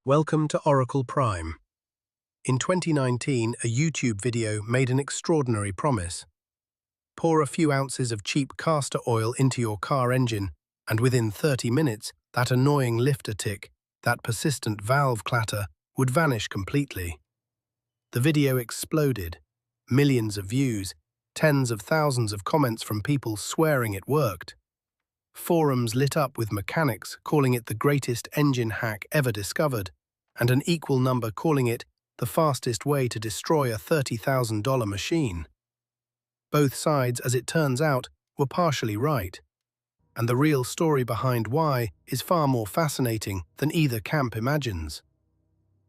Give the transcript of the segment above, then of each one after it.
Welcome to Oracle Prime. In 2019, a YouTube video made an extraordinary promise. Pour a few ounces of cheap castor oil into your car engine, and within 30 minutes, that annoying lifter tick, that persistent valve clatter, would vanish completely. The video exploded. Millions of views, tens of thousands of comments from people swearing it worked. Forums lit up with mechanics calling it the greatest engine hack ever discovered, and an equal number calling it the fastest way to destroy a $30,000 machine. Both sides, as it turns out, were partially right, and the real story behind why is far more fascinating than either camp imagines.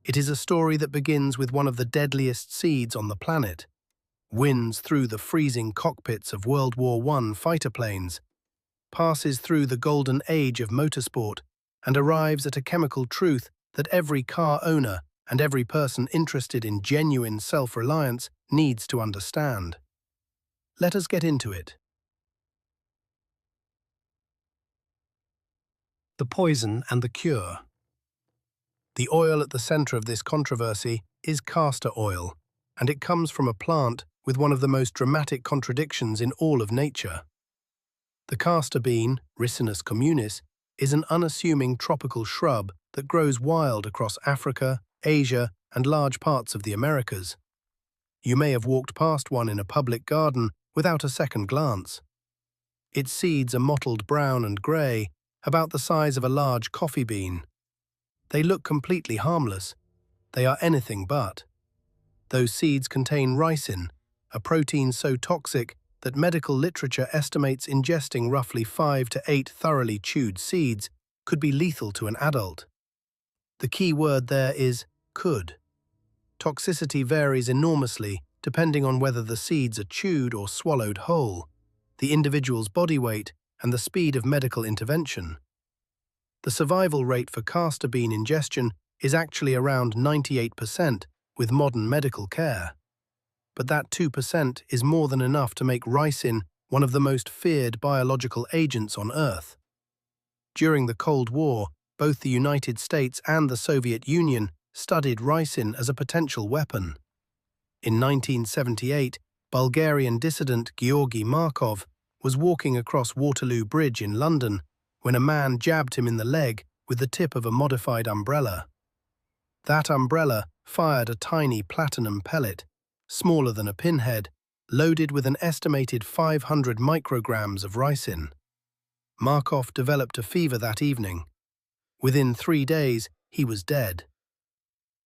It is a story that begins with one of the deadliest seeds on the planet, wins through the freezing cockpits of World War I fighter planes, passes through the golden age of motorsport, and arrives at a chemical truth that every car owner and every person interested in genuine self-reliance needs to understand. Let us get into it. The poison and the cure. The oil at the center of this controversy is castor oil, and it comes from a plant with one of the most dramatic contradictions in all of nature. The castor bean, Ricinus communis, is an unassuming tropical shrub that grows wild across Africa, Asia, and large parts of the Americas. You may have walked past one in a public garden without a second glance. Its seeds are mottled brown and grey, about the size of a large coffee bean. They look completely harmless. They are anything but. Those seeds contain ricin, a protein so toxic that medical literature estimates ingesting roughly 5 to 8 thoroughly chewed seeds could be lethal to an adult. The key word there is could. Toxicity varies enormously depending on whether the seeds are chewed or swallowed whole, the individual's body weight, and the speed of medical intervention. The survival rate for castor bean ingestion is actually around 98% with modern medical care. But that 2% is more than enough to make ricin one of the most feared biological agents on Earth. During the Cold War, both the United States and the Soviet Union studied ricin as a potential weapon. In 1978, Bulgarian dissident Georgy Markov was walking across Waterloo Bridge in London when a man jabbed him in the leg with the tip of a modified umbrella. That umbrella fired a tiny platinum pellet, smaller than a pinhead, loaded with an estimated 500 micrograms of ricin. Markov developed a fever that evening. Within 3 days, he was dead.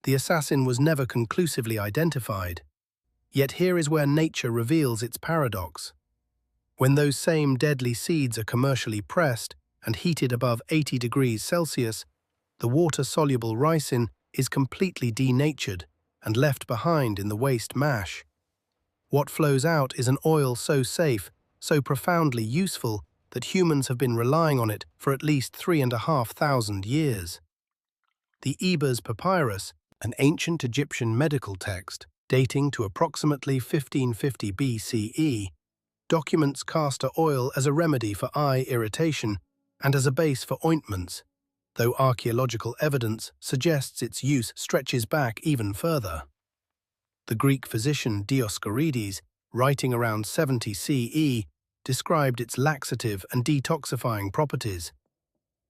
The assassin was never conclusively identified. Yet here is where nature reveals its paradox. When those same deadly seeds are commercially pressed and heated above 80 degrees Celsius, the water-soluble ricin is completely denatured and left behind in the waste mash. What flows out is an oil so safe, so profoundly useful, that humans have been relying on it for at least 3,500 years. The Ebers Papyrus, an ancient Egyptian medical text dating to approximately 1550 BCE, documents castor oil as a remedy for eye irritation and as a base for ointments, though archaeological evidence suggests its use stretches back even further. The Greek physician Dioscorides, writing around 70 CE, described its laxative and detoxifying properties.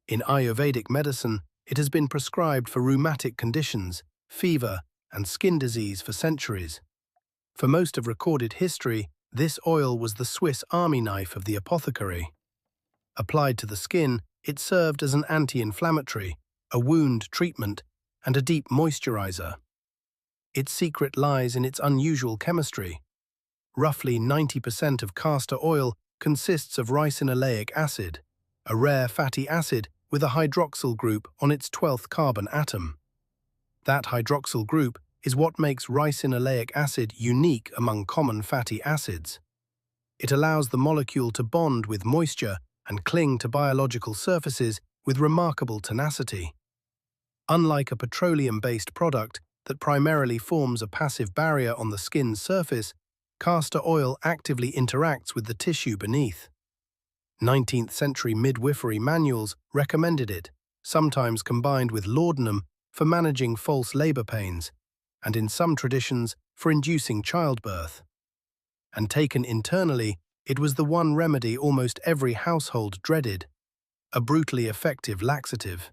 In Ayurvedic medicine, it has been prescribed for rheumatic conditions, fever, and skin disease for centuries. For most of recorded history, this oil was the Swiss army knife of the apothecary. Applied to the skin, it served as an anti-inflammatory, a wound treatment, and a deep moisturizer. Its secret lies in its unusual chemistry. Roughly 90% of castor oil consists of ricin-laced acid, a rare fatty acid with a hydroxyl group on its 12th carbon atom. That hydroxyl group is what makes ricin-laced acid unique among common fatty acids. It allows the molecule to bond with moisture and cling to biological surfaces with remarkable tenacity. Unlike a petroleum-based product that primarily forms a passive barrier on the skin's surface, castor oil actively interacts with the tissue beneath. 19th century midwifery manuals recommended it, sometimes combined with laudanum, for managing false labor pains, and in some traditions, for inducing childbirth. And taken internally, it was the one remedy almost every household dreaded, a brutally effective laxative.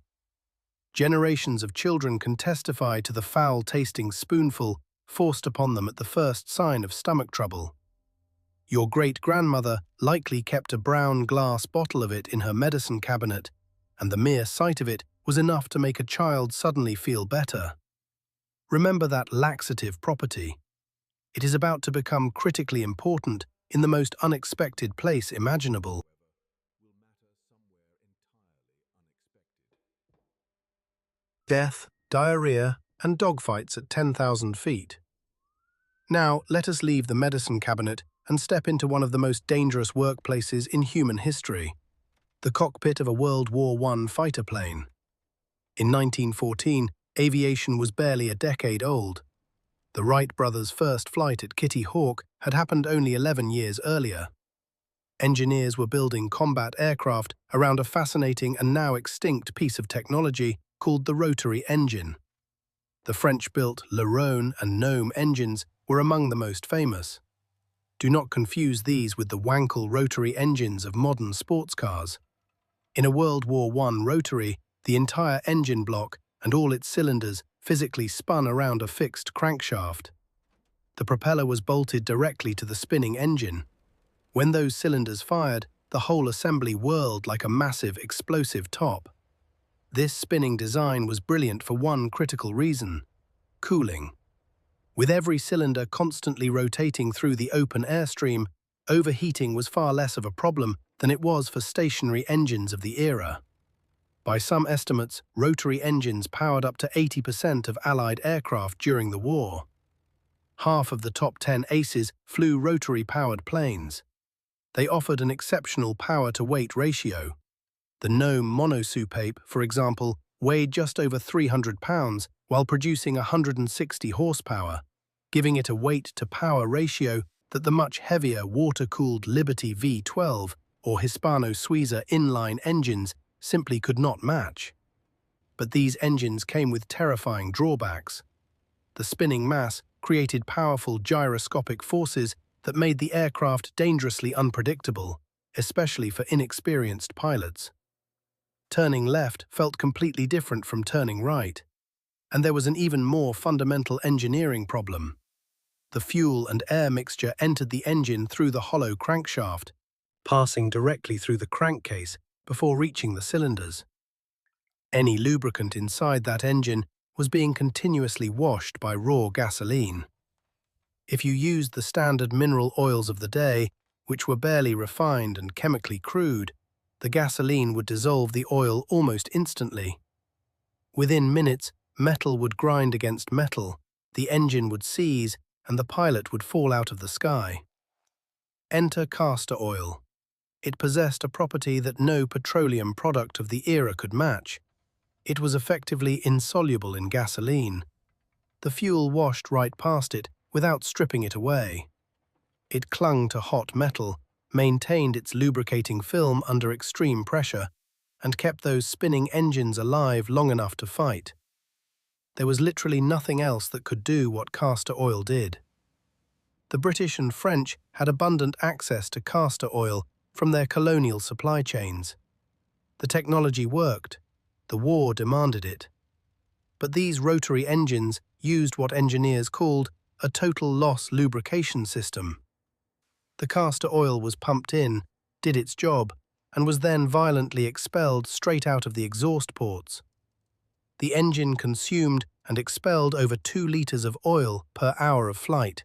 Generations of children can testify to the foul-tasting spoonful forced upon them at the first sign of stomach trouble. Your great-grandmother likely kept a brown glass bottle of it in her medicine cabinet, and the mere sight of it was enough to make a child suddenly feel better. Remember that laxative property. It is about to become critically important in the most unexpected place imaginable. Death, diarrhea, and dogfights at 10,000 feet. Now, let us leave the medicine cabinet and step into one of the most dangerous workplaces in human history, the cockpit of a World War I fighter plane. In 1914, aviation was barely a decade old. The Wright brothers' first flight at Kitty Hawk had happened only 11 years earlier. Engineers were building combat aircraft around a fascinating and now extinct piece of technology called the rotary engine. The French-built Lerone and Gnome engines were among the most famous. Do not confuse these with the Wankel rotary engines of modern sports cars. In a World War I rotary, the entire engine block and all its cylinders physically spun around a fixed crankshaft. The propeller was bolted directly to the spinning engine. When those cylinders fired, the whole assembly whirled like a massive explosive top. This spinning design was brilliant for one critical reason: cooling. With every cylinder constantly rotating through the open airstream, overheating was far less of a problem than it was for stationary engines of the era. By some estimates, rotary engines powered up to 80% of Allied aircraft during the war. Half of the top 10 aces flew rotary-powered planes. They offered an exceptional power-to-weight ratio. The Gnome monosoupape, for example, weighed just over 300 pounds while producing 160 horsepower, giving it a weight-to-power ratio that the much heavier water-cooled Liberty V12 or Hispano-Suiza inline engines simply could not match. But these engines came with terrifying drawbacks. The spinning mass created powerful gyroscopic forces that made the aircraft dangerously unpredictable, especially for inexperienced pilots. Turning left felt completely different from turning right, and there was an even more fundamental engineering problem. The fuel and air mixture entered the engine through the hollow crankshaft, passing directly through the crankcase before reaching the cylinders. Any lubricant inside that engine was being continuously washed by raw gasoline. If you used the standard mineral oils of the day, which were barely refined and chemically crude, the gasoline would dissolve the oil almost instantly. Within minutes, metal would grind against metal, the engine would seize, and the pilot would fall out of the sky. Enter castor oil. It possessed a property that no petroleum product of the era could match. It was effectively insoluble in gasoline. The fuel washed right past it without stripping it away. It clung to hot metal, maintained its lubricating film under extreme pressure, and kept those spinning engines alive long enough to fight. There was literally nothing else that could do what castor oil did. The British and French had abundant access to castor oil from their colonial supply chains. The technology worked. The war demanded it. But these rotary engines used what engineers called a total loss lubrication system. The castor oil was pumped in, did its job, and was then violently expelled straight out of the exhaust ports. The engine consumed and expelled over 2 liters of oil per hour of flight.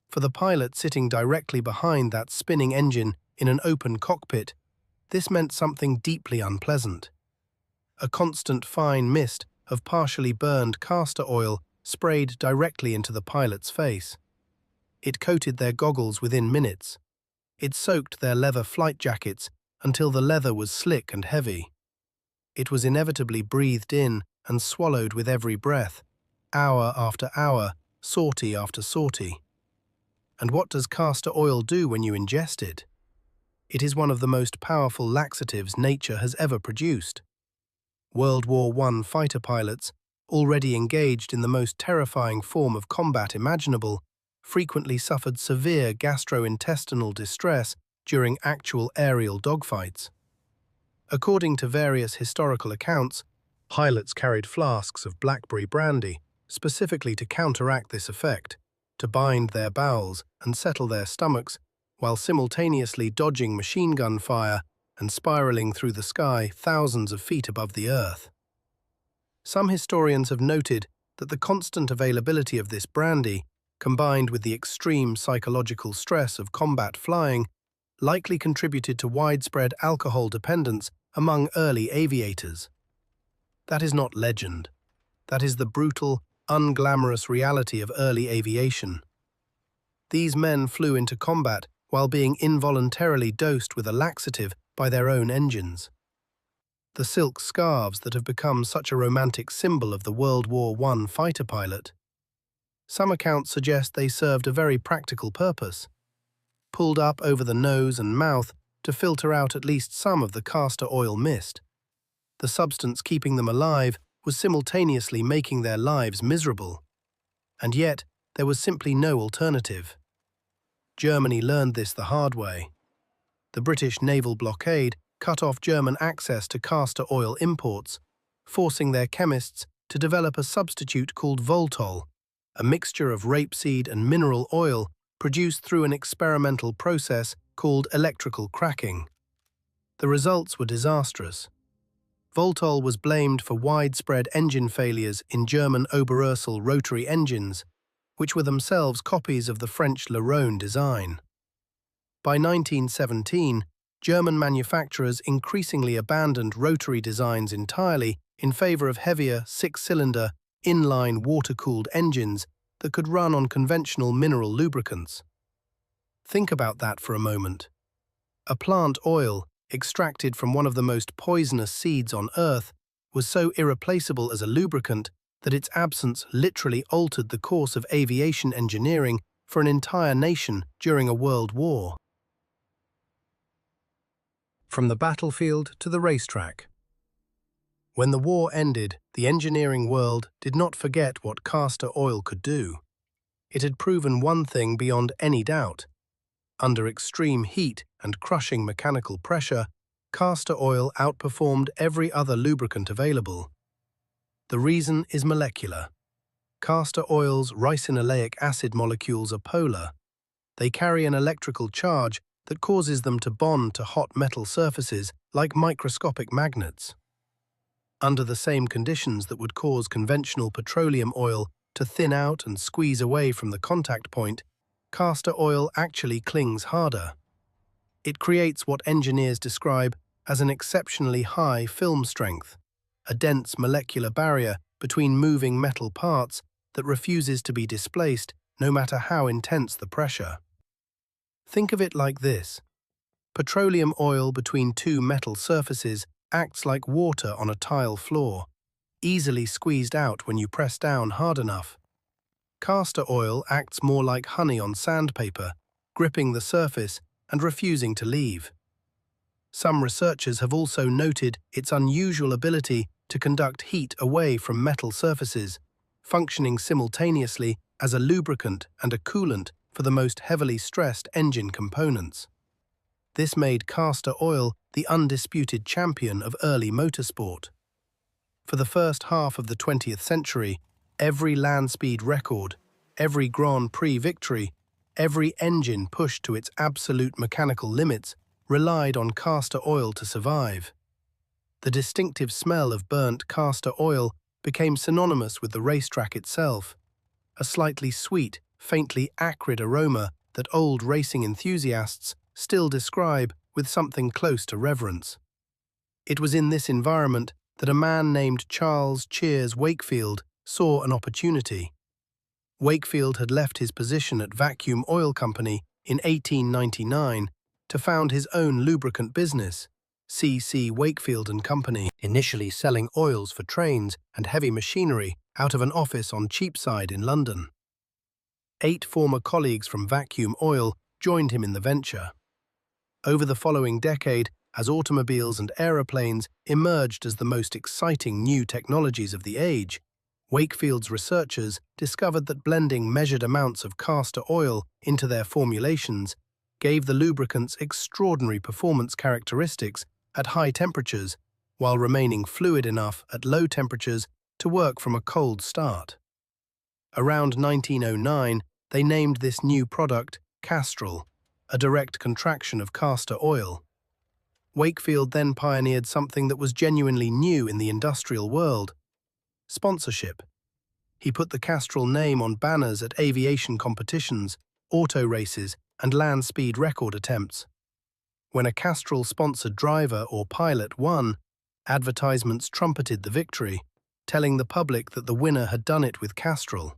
For the pilot sitting directly behind that spinning engine in an open cockpit, this meant something deeply unpleasant. A constant fine mist of partially burned castor oil sprayed directly into the pilot's face. It coated their goggles within minutes. It soaked their leather flight jackets until the leather was slick and heavy. It was inevitably breathed in and swallowed with every breath, hour after hour, sortie after sortie. And what does castor oil do when you ingest it? It is one of the most powerful laxatives nature has ever produced. World War I fighter pilots, already engaged in the most terrifying form of combat imaginable, frequently suffered severe gastrointestinal distress during actual aerial dogfights. According to various historical accounts, pilots carried flasks of blackberry brandy specifically to counteract this effect, to bind their bowels and settle their stomachs, while simultaneously dodging machine gun fire and spiraling through the sky thousands of feet above the earth. Some historians have noted that the constant availability of this brandy, combined with the extreme psychological stress of combat flying, likely contributed to widespread alcohol dependence among early aviators. That is not legend. That is the brutal, unglamorous reality of early aviation. These men flew into combat while being involuntarily dosed with a laxative by their own engines. The silk scarves that have become such a romantic symbol of the World War I fighter pilot. Some accounts suggest they served a very practical purpose. Pulled up over the nose and mouth to filter out at least some of the castor oil mist. The substance keeping them alive was simultaneously making their lives miserable. And yet, there was simply no alternative. Germany learned this the hard way. The British naval blockade cut off German access to castor oil imports, forcing their chemists to develop a substitute called Voltol, a mixture of rapeseed and mineral oil produced through an experimental process called electrical cracking. The results were disastrous. Voltol was blamed for widespread engine failures in German Oberursel rotary engines, which were themselves copies of the French Larone design. By 1917, German manufacturers increasingly abandoned rotary designs entirely in favor of heavier, six-cylinder, inline water-cooled engines that could run on conventional mineral lubricants. Think about that for a moment. A plant oil, extracted from one of the most poisonous seeds on Earth, was so irreplaceable as a lubricant that its absence literally altered the course of aviation engineering for an entire nation during a world war. From the battlefield to the racetrack. When the war ended, the engineering world did not forget what castor oil could do. It had proven one thing beyond any doubt. Under extreme heat and crushing mechanical pressure, castor oil outperformed every other lubricant available. The reason is molecular. Castor oil's ricin-laced acid molecules are polar. They carry an electrical charge that causes them to bond to hot metal surfaces like microscopic magnets. Under the same conditions that would cause conventional petroleum oil to thin out and squeeze away from the contact point, castor oil actually clings harder. It creates what engineers describe as an exceptionally high film strength, a dense molecular barrier between moving metal parts that refuses to be displaced no matter how intense the pressure. Think of it like this. Petroleum oil between two metal surfaces acts like water on a tile floor, easily squeezed out when you press down hard enough. Castor oil acts more like honey on sandpaper, gripping the surface and refusing to leave. Some researchers have also noted its unusual ability to conduct heat away from metal surfaces, functioning simultaneously as a lubricant and a coolant for the most heavily stressed engine components. This made castor oil the undisputed champion of early motorsport. For the first half of the 20th century, every land speed record, every Grand Prix victory, every engine pushed to its absolute mechanical limits relied on castor oil to survive. The distinctive smell of burnt castor oil became synonymous with the racetrack itself, a slightly sweet, faintly acrid aroma that old racing enthusiasts still describe with something close to reverence. It was in this environment that a man named Charles Cheers Wakefield saw an opportunity. Wakefield had left his position at Vacuum Oil Company in 1899 to found his own lubricant business, C.C. Wakefield and Company, initially selling oils for trains and heavy machinery out of an office on Cheapside in London. 8 former colleagues from Vacuum Oil joined him in the venture. Over the following decade, as automobiles and aeroplanes emerged as the most exciting new technologies of the age, Wakefield's researchers discovered that blending measured amounts of castor oil into their formulations gave the lubricants extraordinary performance characteristics at high temperatures while remaining fluid enough at low temperatures to work from a cold start. Around 1909, they named this new product Castrol, a direct contraction of castor oil. Wakefield then pioneered something that was genuinely new in the industrial world: sponsorship. He put the Castrol name on banners at aviation competitions, auto races, and land speed record attempts. When a Castrol-sponsored driver or pilot won, advertisements trumpeted the victory, telling the public that the winner had done it with Castrol.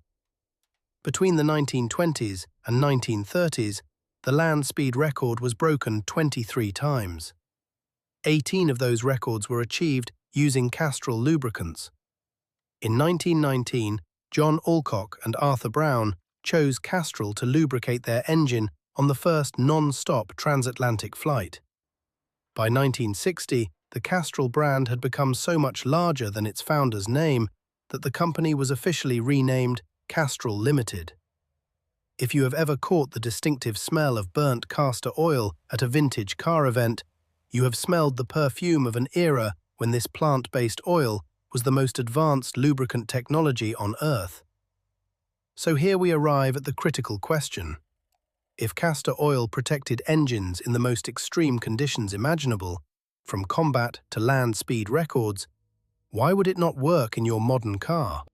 Between the 1920s and 1930s, the land speed record was broken 23 times. 18 of those records were achieved using Castrol lubricants. In 1919, John Alcock and Arthur Brown chose Castrol to lubricate their engine on the first non-stop transatlantic flight. By 1960, the Castrol brand had become so much larger than its founder's name that the company was officially renamed Castrol Limited. If you have ever caught the distinctive smell of burnt castor oil at a vintage car event, you have smelled the perfume of an era when this plant-based oil was the most advanced lubricant technology on Earth. So here we arrive at the critical question. If castor oil protected engines in the most extreme conditions imaginable, from combat to land speed records, why would it not work in your modern car?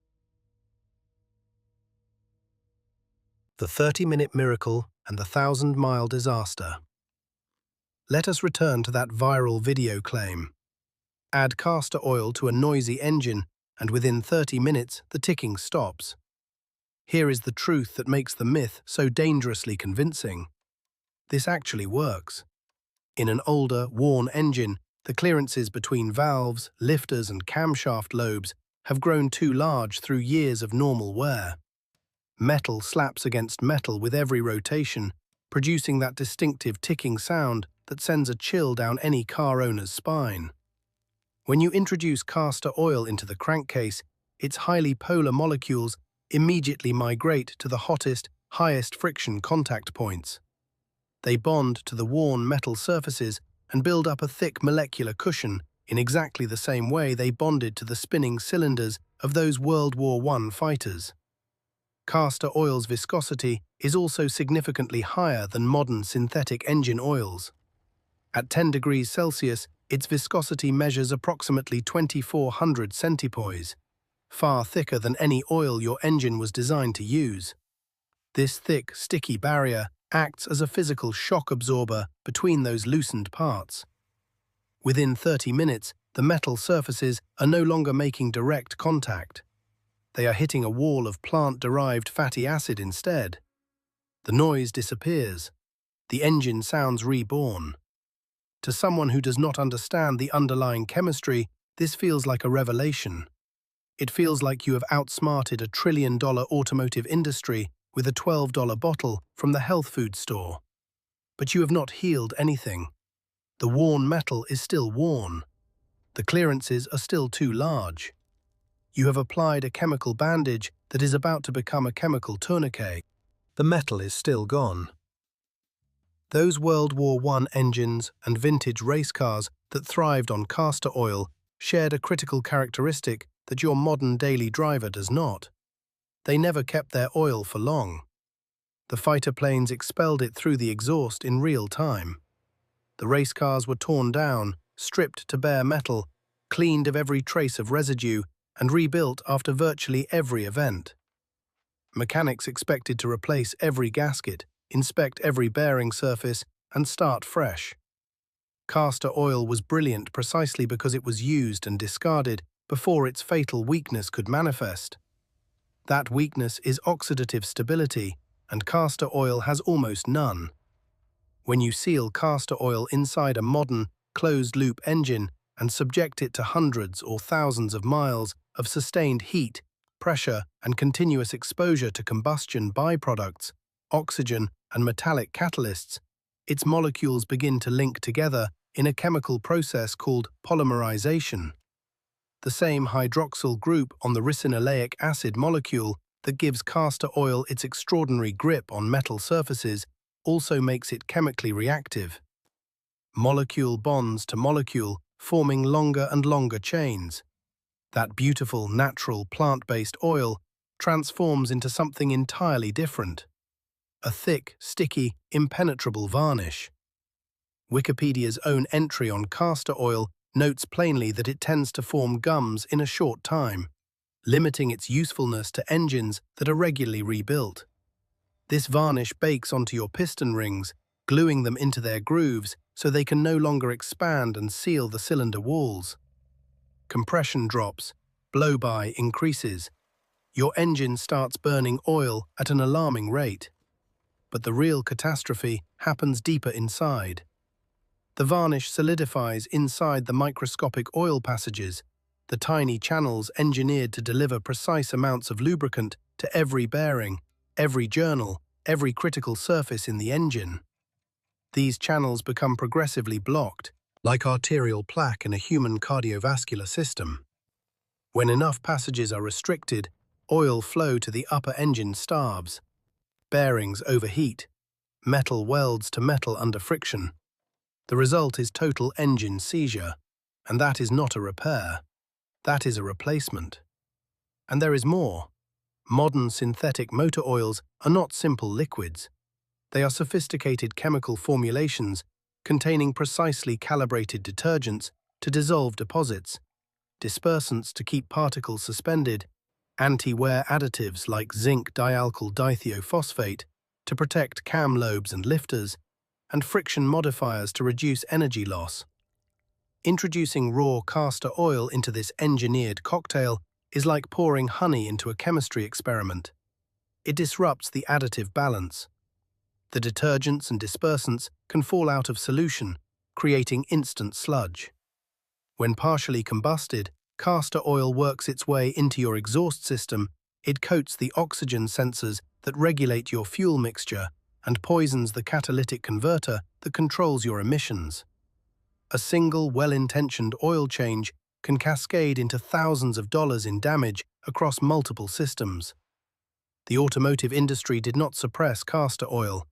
The 30-minute miracle and the 1,000-mile disaster. Let us return to that viral video claim. Add castor oil to a noisy engine, and within 30 minutes, the ticking stops. Here is the truth that makes the myth so dangerously convincing. This actually works. In an older, worn engine, the clearances between valves, lifters, and camshaft lobes have grown too large through years of normal wear. Metal slaps against metal with every rotation, producing that distinctive ticking sound that sends a chill down any car owner's spine. When you introduce castor oil into the crankcase, its highly polar molecules immediately migrate to the hottest, highest friction contact points. They bond to the worn metal surfaces and build up a thick molecular cushion in exactly the same way they bonded to the spinning cylinders of those World War I fighters. Castor oil's viscosity is also significantly higher than modern synthetic engine oils. At 10 degrees Celsius, its viscosity measures approximately 2,400 centipoise, far thicker than any oil your engine was designed to use. This thick, sticky barrier acts as a physical shock absorber between those loosened parts. Within 30 minutes, the metal surfaces are no longer making direct contact. They are hitting a wall of plant-derived fatty acid instead. The noise disappears. The engine sounds reborn. To someone who does not understand the underlying chemistry, this feels like a revelation. It feels like you have outsmarted a trillion-dollar automotive industry with a $12 bottle from the health food store. But you have not healed anything. The worn metal is still worn. The clearances are still too large. You have applied a chemical bandage that is about to become a chemical tourniquet. The metal is still gone. Those World War I engines and vintage race cars that thrived on castor oil shared a critical characteristic that your modern daily driver does not. They never kept their oil for long. The fighter planes expelled it through the exhaust in real time. The race cars were torn down, stripped to bare metal, cleaned of every trace of residue, and rebuilt after virtually every event. Mechanics expected to replace every gasket, inspect every bearing surface, and start fresh. Castor oil was brilliant precisely because it was used and discarded before its fatal weakness could manifest. That weakness is oxidative stability, and castor oil has almost none. When you seal castor oil inside a modern, closed-loop engine and subject it to hundreds or thousands of miles of sustained heat, pressure, and continuous exposure to combustion byproducts, oxygen, and metallic catalysts, its molecules begin to link together in a chemical process called polymerization. the same hydroxyl group on the ricin-laced acid molecule that gives castor oil its extraordinary grip on metal surfaces, also makes it chemically reactive. Molecule bonds to molecule, forming longer and longer chains. That beautiful, natural, plant-based oil transforms into something entirely different. A thick, sticky, impenetrable varnish. Wikipedia's own entry on castor oil notes plainly that it tends to form gums in a short time, limiting its usefulness to engines that are regularly rebuilt. This varnish bakes onto your piston rings, gluing them into their grooves so they can no longer expand and seal the cylinder walls. Compression drops, blow-by increases. Your engine starts burning oil at an alarming rate. But the real catastrophe happens deeper inside. The varnish solidifies inside the microscopic oil passages, the tiny channels engineered to deliver precise amounts of lubricant to every bearing, every journal, every critical surface in the engine. These channels become progressively blocked, like arterial plaque in a human cardiovascular system. When enough passages are restricted, oil flow to the upper engine stabs. Bearings overheat. Metal welds to metal under friction. The result is total engine seizure, and that is not a repair. That is a replacement. And there is more. Modern synthetic motor oils are not simple liquids. They are sophisticated chemical formulations containing precisely calibrated detergents to dissolve deposits, dispersants to keep particles suspended, anti-wear additives like zinc dialkyl dithiophosphate to protect cam lobes and lifters, and friction modifiers to reduce energy loss. Introducing raw castor oil into this engineered cocktail is like pouring honey into a chemistry experiment. It disrupts the additive balance. The detergents and dispersants can fall out of solution, creating instant sludge. When partially combusted, castor oil works its way into your exhaust system. It coats the oxygen sensors that regulate your fuel mixture and poisons the catalytic converter that controls your emissions. A single well-intentioned oil change can cascade into thousands of dollars in damage across multiple systems. The automotive industry did not suppress castor oil.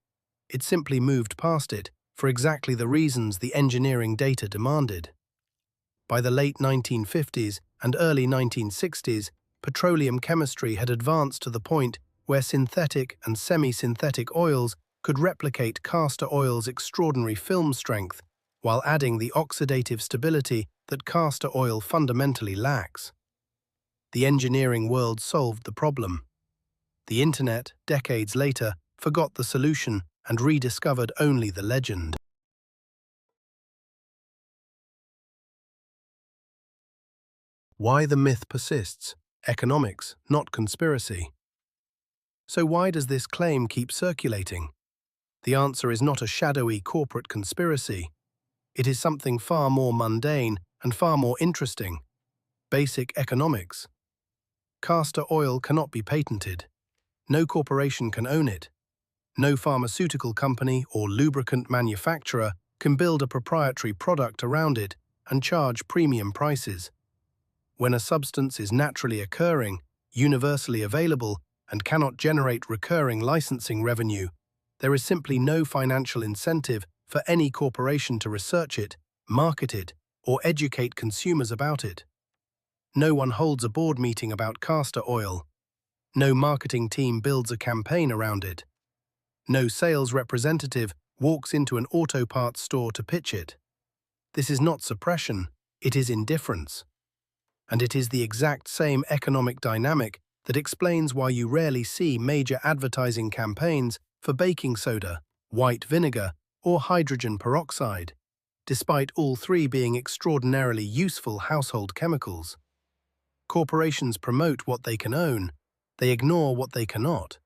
It simply moved past it for exactly the reasons the engineering data demanded. By the late 1950s and early 1960s, petroleum chemistry had advanced to the point where synthetic and semi-synthetic oils could replicate castor oil's extraordinary film strength while adding the oxidative stability that castor oil fundamentally lacks. The engineering world solved the problem. The Internet, decades later, forgot the solution and rediscovered only the legend. Why the myth persists: economics, not conspiracy. So why does this claim keep circulating? The answer is not a shadowy corporate conspiracy. It is something far more mundane and far more interesting: basic economics. Castor oil cannot be patented. No corporation can own it. No pharmaceutical company or lubricant manufacturer can build a proprietary product around it and charge premium prices. When a substance is naturally occurring, universally available, and cannot generate recurring licensing revenue, there is simply no financial incentive for any corporation to research it, market it, or educate consumers about it. No one holds a board meeting about castor oil. No marketing team builds a campaign around it. No sales representative walks into an auto parts store to pitch it. This is not suppression, it is indifference. And it is the exact same economic dynamic that explains why you rarely see major advertising campaigns for baking soda, white vinegar, or hydrogen peroxide, despite all three being extraordinarily useful household chemicals. Corporations promote what they can own, they ignore what they cannot.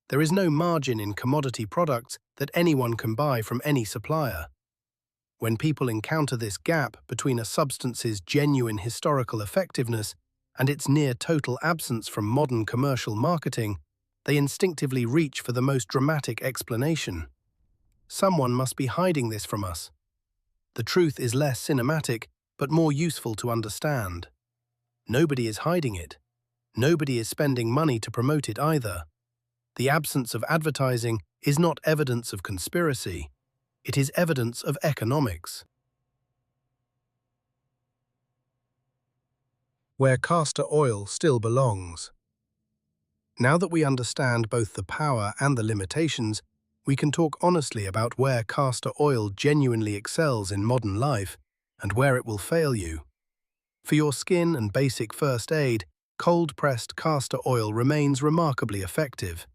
There is no margin in commodity products that anyone can buy from any supplier. When people encounter this gap between a substance's genuine historical effectiveness and its near-total absence from modern commercial marketing, they instinctively reach for the most dramatic explanation. Someone must be hiding this from us. The truth is less cinematic, but more useful to understand. Nobody is hiding it. Nobody is spending money to promote it either. The absence of advertising is not evidence of conspiracy. It is evidence of economics. Where castor oil still belongs. Now that we understand both the power and the limitations, we can talk honestly about where castor oil genuinely excels in modern life and where it will fail you. For your skin and basic first aid, cold-pressed castor oil remains remarkably effective.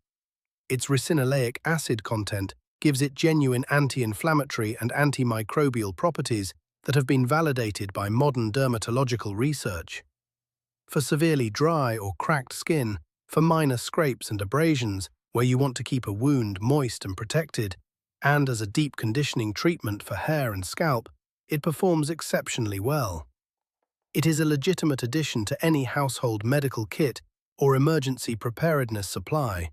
Its ricin-laced acid content gives it genuine anti-inflammatory and antimicrobial properties that have been validated by modern dermatological research. For severely dry or cracked skin, for minor scrapes and abrasions where you want to keep a wound moist and protected, and as a deep conditioning treatment for hair and scalp, it performs exceptionally well. It is a legitimate addition to any household medical kit or emergency preparedness supply.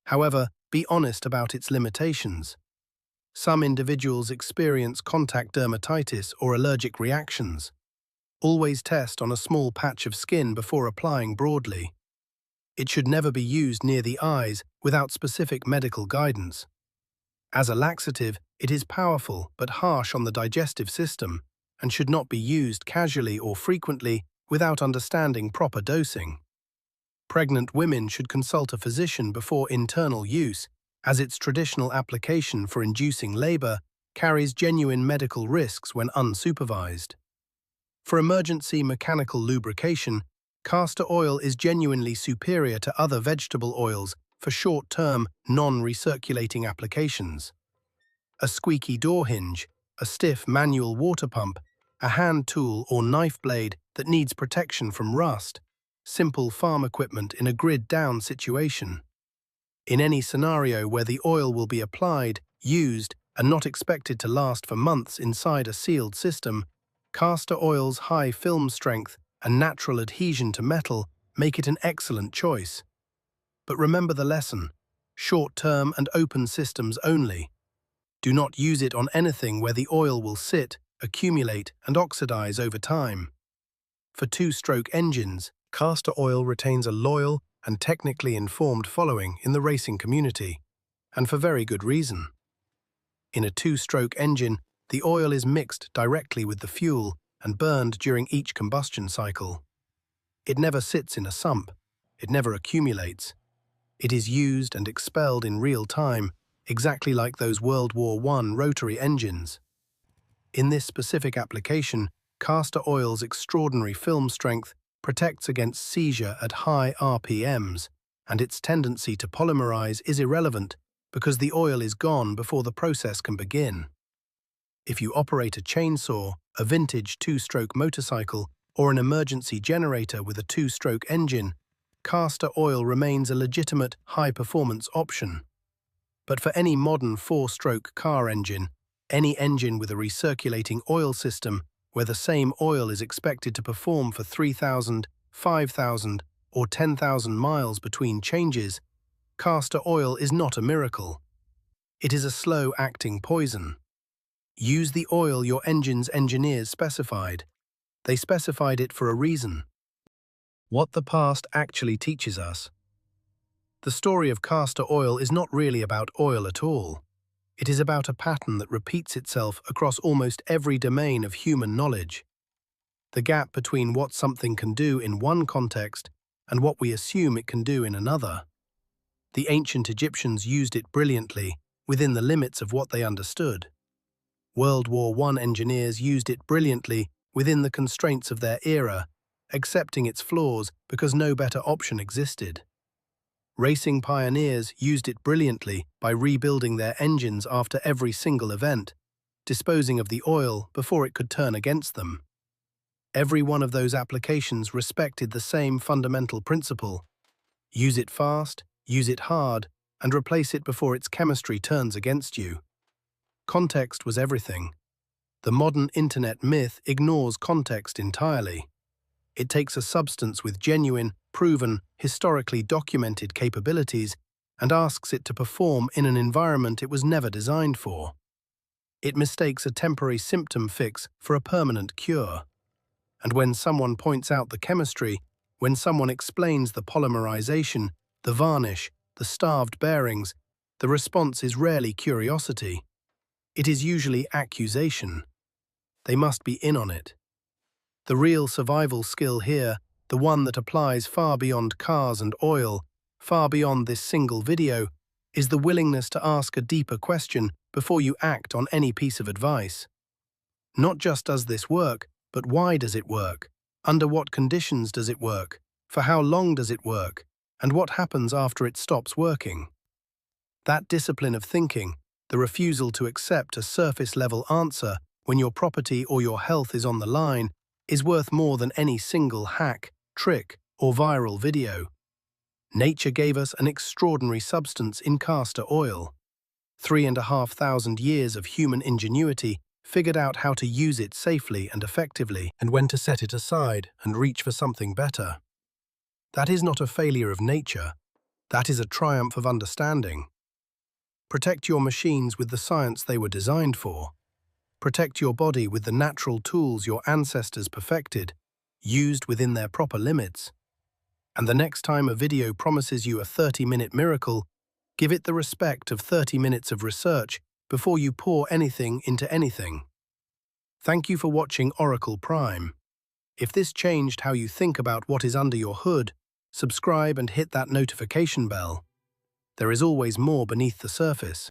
However, be honest about its limitations. Some individuals experience contact dermatitis or allergic reactions. Always test on a small patch of skin before applying broadly. It should never be used near the eyes without specific medical guidance. As a laxative, it is powerful but harsh on the digestive system and should not be used casually or frequently without understanding proper dosing. Pregnant women should consult a physician before internal use, as its traditional application for inducing labor carries genuine medical risks when unsupervised. For emergency mechanical lubrication, castor oil is genuinely superior to other vegetable oils for short-term, non-recirculating applications. A squeaky door hinge, a stiff manual water pump, a hand tool or knife blade that needs protection from rust, simple farm equipment in a grid-down situation. In any scenario where the oil will be applied, used, and not expected to last for months inside a sealed system, castor oil's high film strength and natural adhesion to metal make it an excellent choice. But remember the lesson: short-term and open systems only. Do not use it on anything where the oil will sit, accumulate, and oxidize over time. For two-stroke engines, castor oil retains a loyal and technically informed following in the racing community, and for very good reason. In a two-stroke engine, the oil is mixed directly with the fuel and burned during each combustion cycle. It never sits in a sump. It never accumulates. It is used and expelled in real time, exactly like those World War I rotary engines. In this specific application, castor oil's extraordinary film strength protects against seizure at high RPMs, and its tendency to polymerize is irrelevant because the oil is gone before the process can begin. If you operate a chainsaw, a vintage two-stroke motorcycle, or an emergency generator with a two-stroke engine, castor oil remains a legitimate high-performance option. But for any modern four-stroke car engine, any engine with a recirculating oil system where the same oil is expected to perform for 3,000, 5,000, or 10,000 miles between changes, castor oil is not a miracle. It is a slow-acting poison. Use the oil your engine's engineers specified. They specified it for a reason. What the past actually teaches us. The story of castor oil is not really about oil at all. It is about a pattern that repeats itself across almost every domain of human knowledge. The gap between what something can do in one context and what we assume it can do in another. The ancient Egyptians used it brilliantly within the limits of what they understood. World War I engineers used it brilliantly within the constraints of their era, accepting its flaws because no better option existed. Racing pioneers used it brilliantly by rebuilding their engines after every single event, disposing of the oil before it could turn against them. Every one of those applications respected the same fundamental principle: use it fast, use it hard, and replace it before its chemistry turns against you. Context was everything. The modern internet myth ignores context entirely. It takes a substance with genuine, proven, historically documented capabilities and asks it to perform in an environment it was never designed for. It mistakes a temporary symptom fix for a permanent cure. And when someone points out the chemistry, when someone explains the polymerization, the varnish, the starved bearings, the response is rarely curiosity. It is usually accusation. They must be in on it. The real survival skill here, the one that applies far beyond cars and oil, far beyond this single video, is the willingness to ask a deeper question before you act on any piece of advice. Not just does this work, but why does it work? Under what conditions does it work? For how long does it work? And what happens after it stops working? That discipline of thinking, the refusal to accept a surface-level answer when your property or your health is on the line, is worth more than any single hack, trick, or viral video. Nature gave us an extraordinary substance in castor oil. 3,500 years of human ingenuity figured out how to use it safely and effectively, and when to set it aside and reach for something better. That is not a failure of nature. That is a triumph of understanding. Protect your machines with the science they were designed for. Protect your body with the natural tools your ancestors perfected, used within their proper limits. And the next time a video promises you a 30-minute miracle, give it the respect of 30 minutes of research before you pour anything into anything. Thank you for watching Oracle Prime. If this changed how you think about what is under your hood, subscribe and hit that notification bell. There is always more beneath the surface.